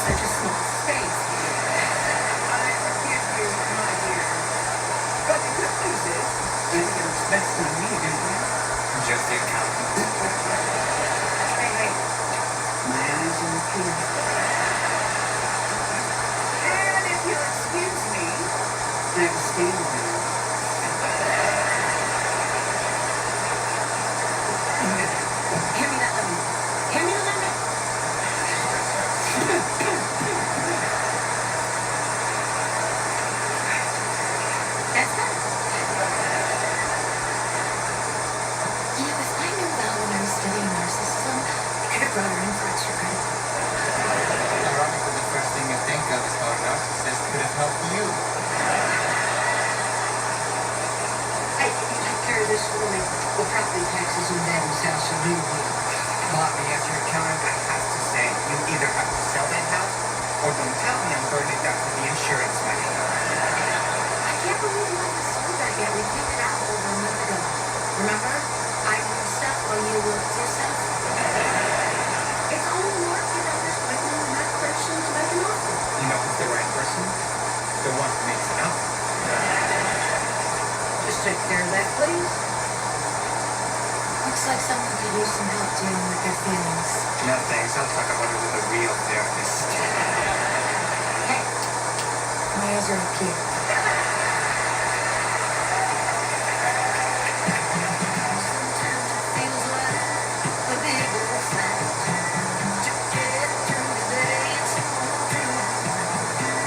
such a small space. I forgive you, my dear. But the good news is, you think you're expecting me, didn't you? I'm just the accountant. Hey, my eyes on the key. And if you'll excuse me, I have a stable there. Hand me that lemon. Hand me the lemon. That's better. You know, if I knew Val when I was studying narcissism, I could have brought her in for extra credit. Ironic that the first thing you think of is how a narcissist could have helped you. Hey, you take care of this for me. The property taxes in Daddy's house are due me. Bobby, as your accountant, I have to say, you either have to sell that house or don't tell me I'm burning it down for the insurance money. I can't believe you haven't sold that yet. We picked it out over a month ago. Remember? I moved stuff while you looked your stuff. It's on the market. I'm just waiting on that person to make an offer. You know who's the right person? The one who makes an offer. Just take care of that, please. Looks like someone could use some help dealing with their feelings. No thanks, I'll talk about it with a real therapist. Hey, my eyes are up here. Sometimes it feels like a bigger fight to get through the day. It's all true.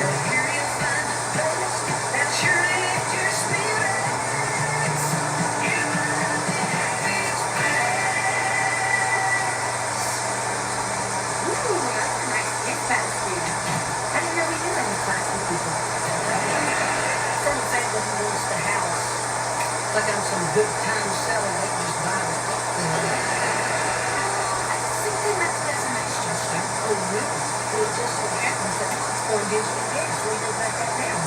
But here you find a place that sure lifts your spirits. You might be happy. Ooh, that's a nice gift basket. I didn't know we knew any classy people. From a family who wants the house. Like I'm some good time seller, they just buy the property. I think they met the reservation street. Oh, really? Well, it just so happens that Foxhorn gives me gas. We go back up now.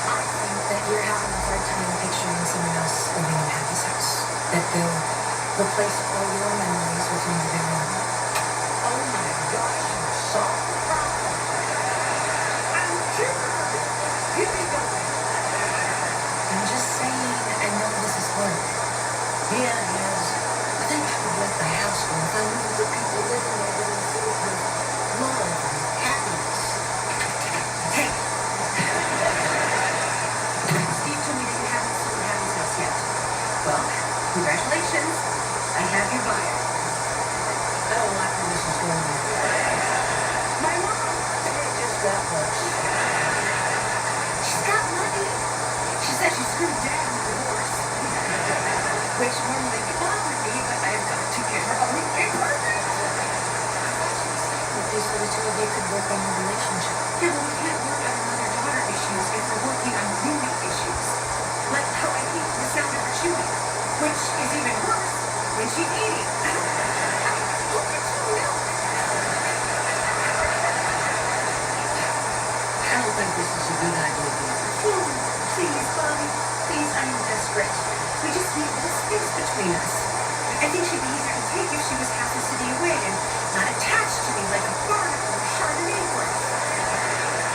I think that you're having a hard time picturing someone else living in Happy's house. That they'll replace all your memories with one of their own. Oh my gosh, you solved the problem. I'm cured. Here we go. I'm just saying, I know this is hard. Yeah, it is. I think I would let the house go if I knew the people living there were filled with love and happiness. Hey. Steve told me that you haven't sold Happy's house yet. Well, congratulations. I have your buyer. I don't like where this is going. My mom, it just got worse. She's got money. She said she screwed Dad in the divorce. Which normally would bother me, but I've got to get her own paperwork. Okay, so the two of you could work on your relationship. Yeah, but we can't work on mother-daughter issues if we're working on roommate issues. Like how I hate the sound of her chewing, which is even worse when she's eating. Who gets some milk? I don't think this is a good idea. Please, Bobby. Please, I am desperate. We just need this space between us. I think she'd be easier to take if she was half a city away and not attached to me like a barnacle or Chardonnay glass.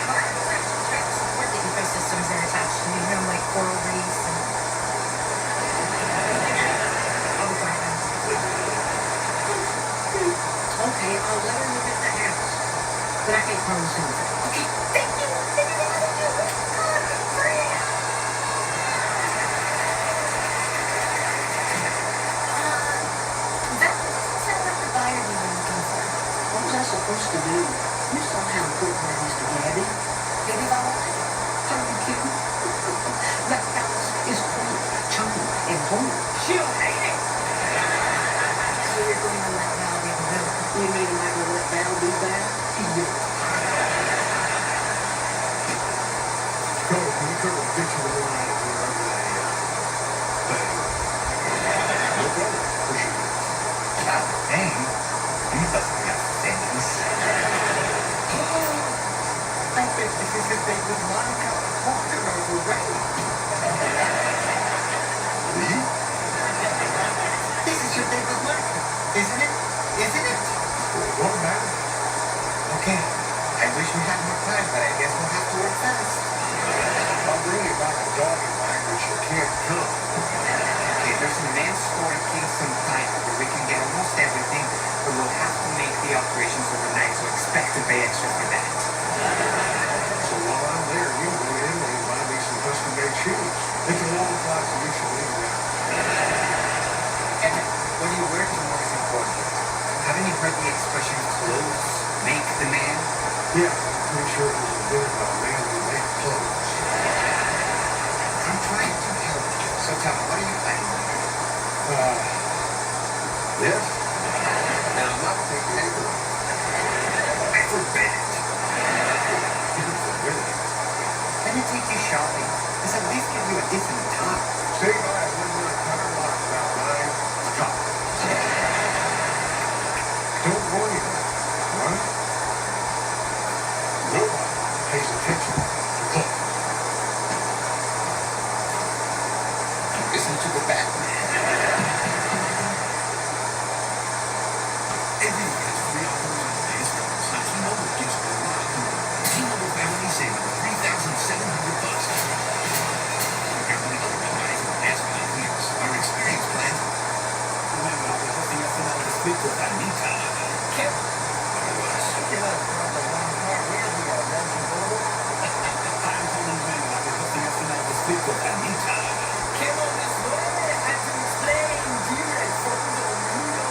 Barnacles actually try to support the ecosystems they're attached to, you know, like coral reefs and... I'll be right back. Okay, I'll let her live at the house. But I can't promise anything. Okay, thank you. Thank you. God, free. That doesn't sound like the buyer you were looking for. What was I supposed to do? You saw how important that is to Gabby. Maybe about what? Are you kidding? That house is cool, chunky, and home. She'll hate it. So you're going to let Val get the bill. You mean am I going to let Val do that? Yeah. Go, can you come and get you the one out of here over there? Thanks. No problem. Appreciate it. God dang. You doesn't have things. I think this is a thing with Monica walking over Ray. Lee? This is your date with Monica, isn't it? Isn't it? What matter? doggy language, you can't come. Okay, there's a men's store in Kingston Pike where we can get almost everything, but we'll have to make the operations overnight, so expect to pay extra for that. So while I'm there, you go to Italy and buy me some custom-made shoes. It's a long flight, so you should leave now. And what do you wear tomorrow is important. Haven't you heard the expression, clothes make the man? Yeah, I'm pretty sure it was invented by a man who made clothes. I'm trying to help you. So tell me, what are you planning on doing? Yes? Now, I'm not taking anger. I forbid it. You forbid it. Let me take you shopping. Let's at least give you a decent time. Stay by at Midnight Cutter Lock about 9 o'clock. Don't go anywhere, all right? Nobody pays attention to clothes. Listen to the Batman. Everyone has free offers on today's phones. The T-Mobile gives a lot more. T-Mobile family saving $3,700. Compare with other providers for the past 5 years. Our experience plans. Remember, I was hooking up for now to speak with Anita. Kim. Otherwise, I'm calling men. I was hooking up for now to speak with Anita. Came on this way, I had to explain, dear, and fondo mundo.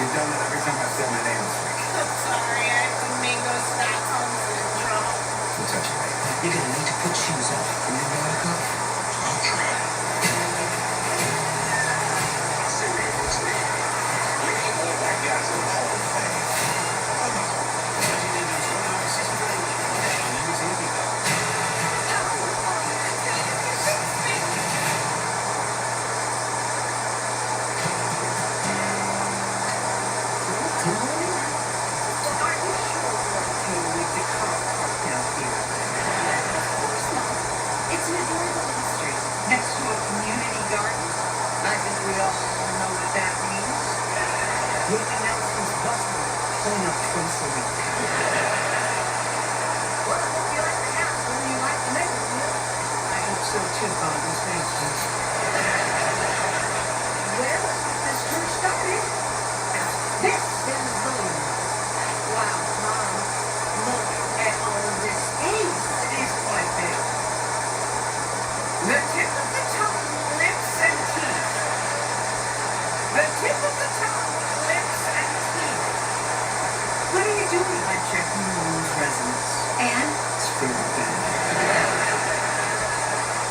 You've done that every time I've said my name this week. I'm sorry, I have Domingo Stockholm syndrome. Don't touch it, baby. You're gonna need to put shoes on. Remember how to cook? I'll try. Seriously. We need more white guys in the Hall of Fame. Come on. Are you sure you're okay with the car parked out here? Of course not. It's an adorable little street next to a community garden. I think we all know what that means. Willie Nelson's bustle pulling up twice a week. Well, I hope you like the house whether you like the neighborhood. I hope so too, Bobby. Thank you. Well, this tour started. This is the one. Wow, Mom, look at all of this space. It is quite big. The tip of the tongue, lips and teeth. The tip of the tongue, lips and teeth. What are you doing? I'm checking the room's resonance. And? It's very bad.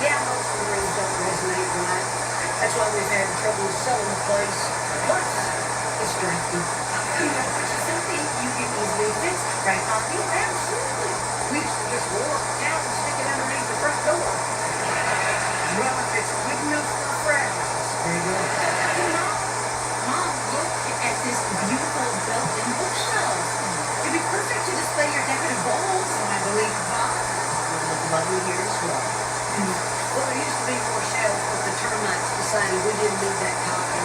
Yeah, most of the rooms don't resonate right. That's why we've had trouble selling the place. Plus, it's drafty. You know, which is something you can easily fix, right, Poppy? Absolutely. We used to just walk down and stick it underneath the front door. Well, if it's good enough for a frat house, there you go. Hey, Mom, look at this beautiful built-in bookshelf. It'd be perfect to display your decorative bowls, and I believe vase would look lovely here as well. Well, there used to be more shelves, but the termites decided we didn't need that copy.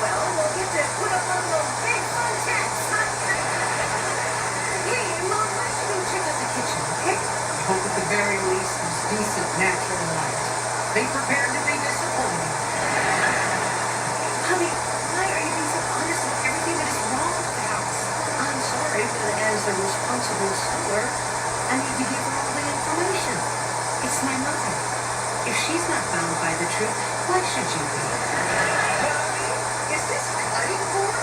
Well, we'll get to put up one of those big fun tents, huh? Hey, Mom, why don't you go check out the kitchen, okay? I hope at the very least there's decent natural light. Be prepared to be disappointed. Honey, why are you being so honest with everything that is wrong with the house? I'm sorry, but as a responsible seller, I need to give her all the information. It's my mother. If she's not bound by the truth, why should you be? Is this cutting board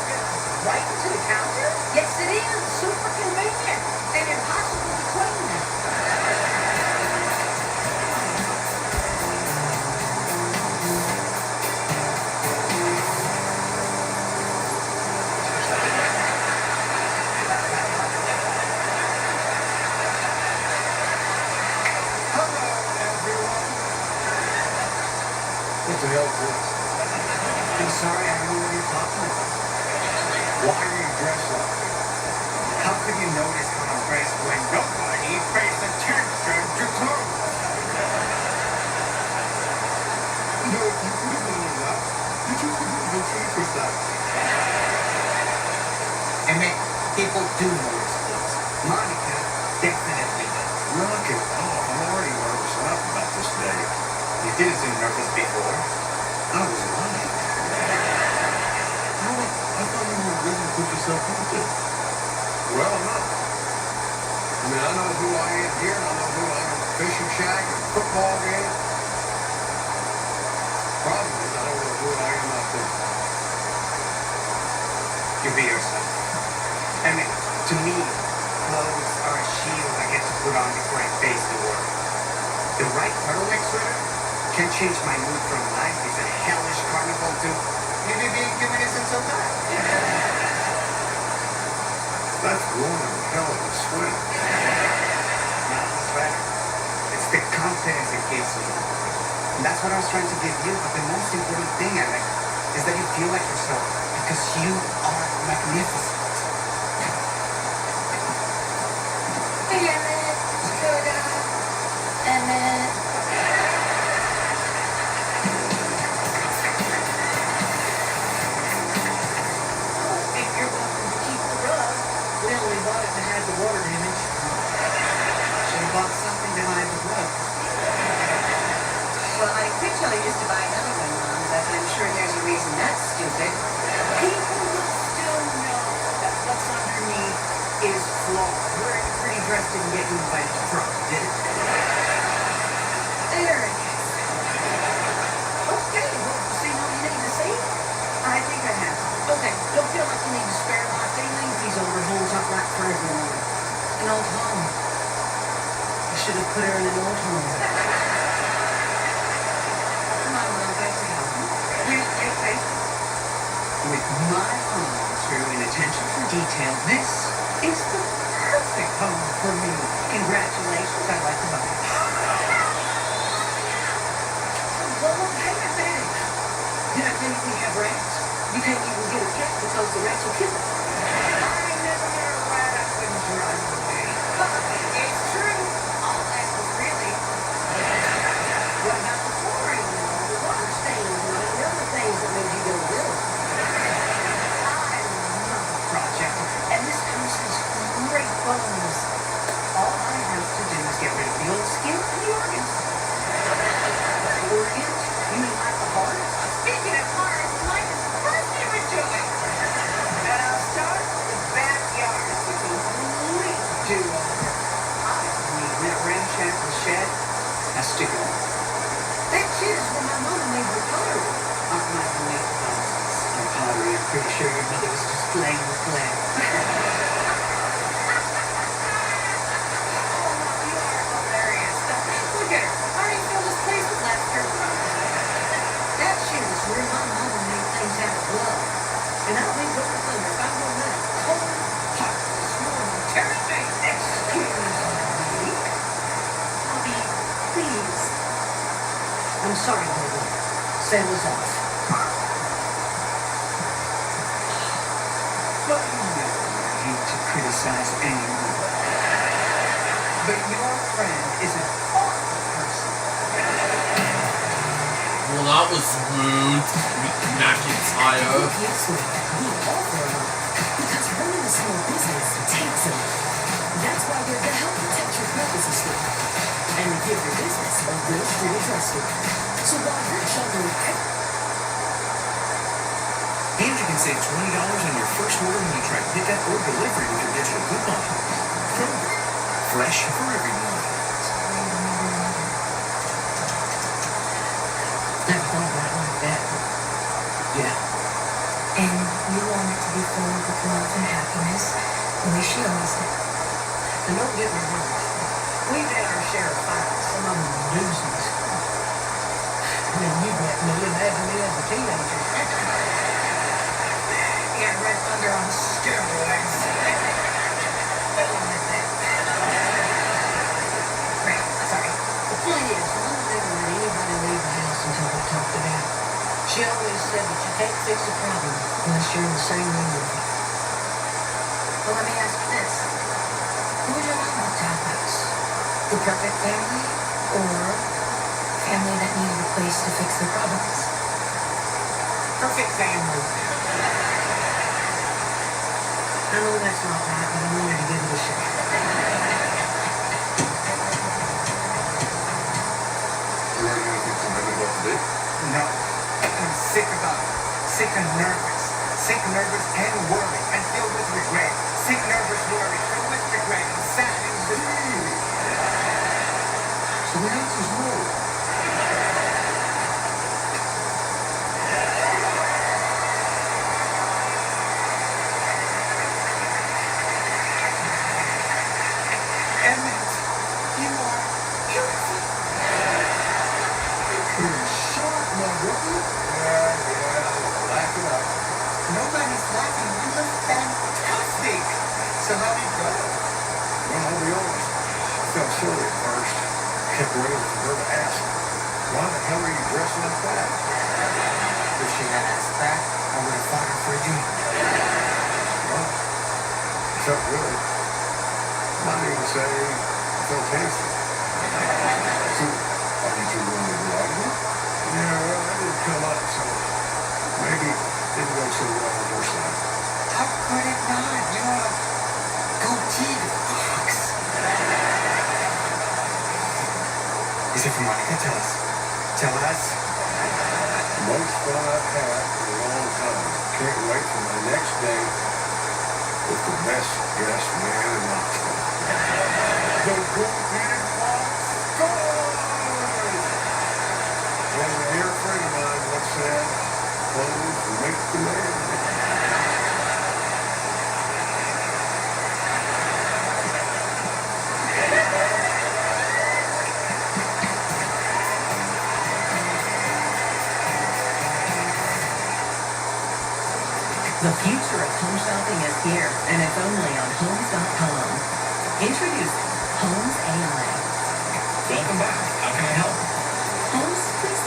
right into the counter? Yes, it is. Super convenient and impossible to clean. Hello, everyone. What the hell is this? I'm sorry, I don't know what you're talking about. Why are you dressed like this? How could you notice how I'm dressed when nobody pays attention to clothes? No, you could have done enough. You just couldn't even for stuff. And people do notice clothes. Monica definitely does. Knock it off. about this before? I was lying. No, I thought you were ready to put yourself out there. Well, I'm not. I mean, I know who I am here, and I know who I am at the fishing shack and the football game. Problem is, I don't know who I am out there. You be yourself. I mean, to me, clothes are a shield I get to put on before I face the world. The right turtleneck sweater can change my mood from life is a hellish carnival to maybe being human isn't so bad. That's one hell of a swim. Not the sweater. It's the confidence it gives me. And that's what I was trying to give you. But the most important thing, Alec, is that you feel like yourself because you are magnificent. Hey, Emmett, Dakota, Emmett. If you're welcome to keep the rug, we only bought it to hide the water damage. Should have bought something to hide the rug. Well, I could tell you just to buy another one, Mom, but I'm sure there's a reason that's stupid. People will still know that what's underneath is flawed. Wearing a pretty dress didn't get you invited to prom, did it? There it is. Okay, well, see what you need to see? I think I have. Okay, don't feel like you need to spare my feelings. These older homes aren't right for everyone. An old home. I should have put her in an old home. Come on, Mom, back to home. Okay. With my home through an attention for detail, this is the perfect home for me. Congratulations, I'd like to buy it. Well, hang on a minute. Did I tell you we have rats? You can't even get a cat because the rats will kill it. I never met a rat I couldn't drive away. It's true. All that was really. What about the flooring and all the water stains and all the other things that made you go, really? I love the project. And this house has great bones. All I have to do is get rid of the old skin and the organs. Organs? You mean like the heart? Speaking of hearts, mine is first immature. And I'll start with the backyard. It's a complete do-over. I mean, that ramshackle shed has to go. That shed is where my mama made her pottery. Not my make houses and pottery. I'm pretty sure your mother was just playing with clay. Look at her. I already filled this place with laughter. That shit is where my mama made things out of love. And I'll be going thunder if I'm going to let a cold heart this morning tear it down. Excuse me. Bobby, please. I'm sorry, baby. Sailor's off. But you know I hate to criticize anyone. But your friend is an awful person. Well, that was rude, McIntyre. Yes, we offer a lot because running a small business takes a lot. That's why we're the Help Protect Your Purposes store. And we give your business a real street address store. So while you're juggling And you can save $20 on your first order when you try pickup or delivery with your digital coupon. Kroger, fresh for everyone. Never thought about it like that. Yeah. And you want it to be filled with love and happiness, the way she always did. And don't get me wrong. We've had our share of fights, some of them doozies. I mean, you met me, imagine me as a teenager. Yeah, Red Thunder on steroids. Right, sorry. The point is, Mom never let anybody leave the house until we talked it out. She always said that you can't fix a problem unless you're in the same room with it. Well, let me ask you this. Who would you want to help us? The perfect family or family that needed a place to fix their problems? Perfect family. I know that's not right, but I wanted to give it a shot. You learning anything from him about the bit. No. I'm sick about it. Sick and nervous. Sick, nervous, and worried. And filled with regret. Sick, nervous, worried. Filled with regret. And sad and So the answer's no. Emmett, you are beautiful. Pretty sharp, my brother. Yeah, laugh it up. Nobody's laughing. You look fantastic. So how did it go? Well, I'll be honest. I felt silly at first. Kept waiting for her to ask, why the hell are you dressing like that? If she had asked that, I would have fought her for a drink. Well, it felt good. Might even say I felt handsome. So, are you two going to be arguing? Yeah, well, that didn't come up, so maybe it didn't go so well on your side. How could it not? You're a goatee fox. Is it for Monica? Tell us. Tell us. Most fun I've had in a long time. Can't wait for my next date with the best dressed man in Knoxville. The Goldman Fox scores! As a dear friend of mine once said, clothes make the man. The future of home shopping is here, and it's only on Homes.com. Introducing Homes AI. Welcome back. How can I help? Homes, please.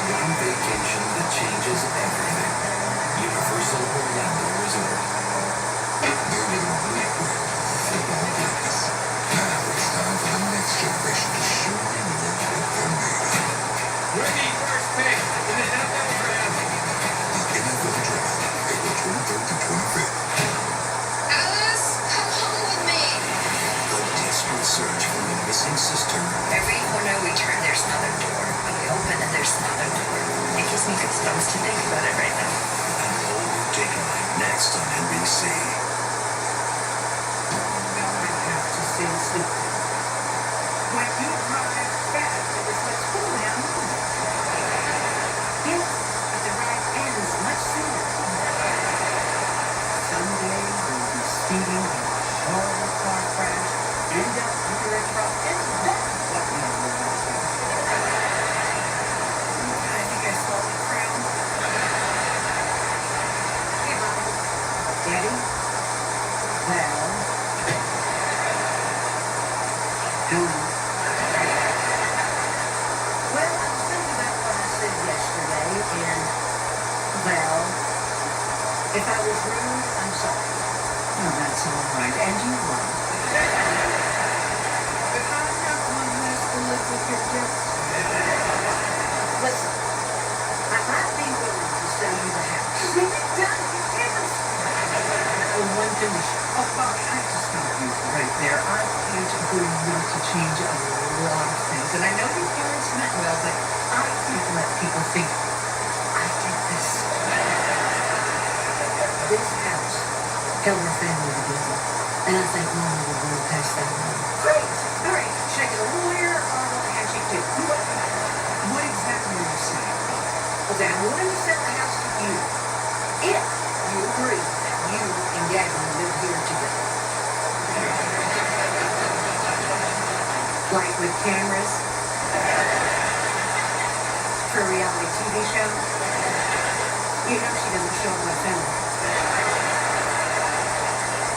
One vacation that changes everything. Universal Orlando Resort. Building a blueprint for football greatness. Now it's time for the next generation to show the world what they're made of. We're the first pick in the NFL draft. The NFL Draft, April 23rd to 25th. Alice, come home with me. The desperate search for a missing sister. Every corner we turn, there's another door. When we open it, there's another door. It gives me goosebumps to think about it right now. An all-new Dateline next on NBC. Now I have to say something. When you drive fast, it was like slow down. Yes, but the ride ends much sooner. Someday you'll be speeding in a horrible car crash, end up under a truck, and that's what we know about you. I think I saw the crown. Hey, Mom. Daddy? Well, Helen. Well, I was thinking about what I said yesterday, and, well, if I was rude, I'm sorry. No, that's all right, and you won't. But I'm not one who has to live with your guilt. Listen, I might be willing to sell you the house. When you're done, you can't. On one condition. Oh, Bobby, I just got you right there. I can't agree not to change a lot of things. And I know your parents meant well, but I can't let people think I did this. This house held our family together. And I think Mama will go past that line. Great! All right, should I get a lawyer or a handshake too? What exactly are you saying? Okay, I'm willing to sell the house to you if you agree that you and Daddy live here together. Like with cameras for a reality TV show. You know she doesn't show up my family.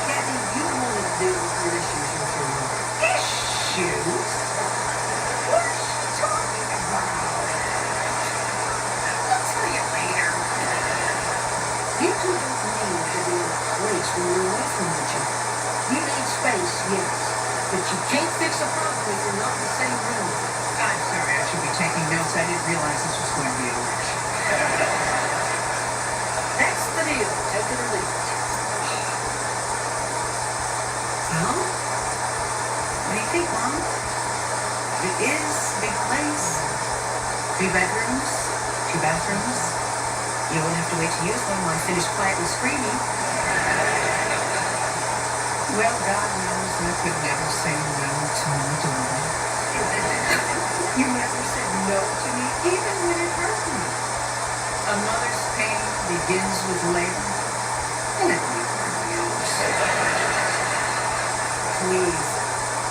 Daddy, you want to deal with your issues with your mother. Issues? What is she talking about? I'll tell you later. You two don't need to be in a place where you're away from each other. You need space, yes. But you can't fix a problem if you're not in the same room. I'm sorry, I should be taking notes. I didn't realize this was going to be a lecture. bathrooms. You won't have to wait to use them when I finish quietly screaming. Well, God knows I could never say no to my daughter. You never said no to me, even when it hurt me. A mother's pain begins with labor. Let me learn yours. Please.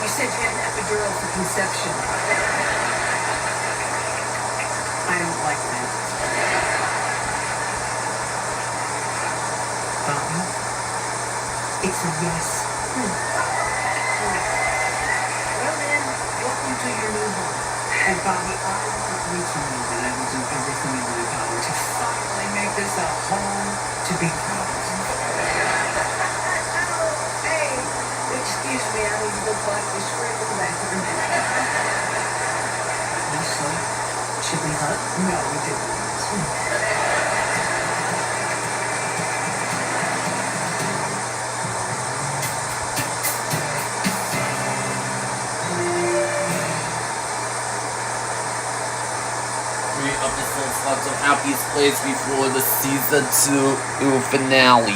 You said you had an epidural for conception. I don't like that. Bobby, it's a yes. Well then, welcome to your new home. And Bobby, I want you to know that I will do everything in my power to finally make this a home to be proud of. Oh, hey, excuse me, I need to go quietly scream in the bathroom. Leslie, should we hug? No, we didn't. Three episodes left of Happy's Place before the season 2 finale.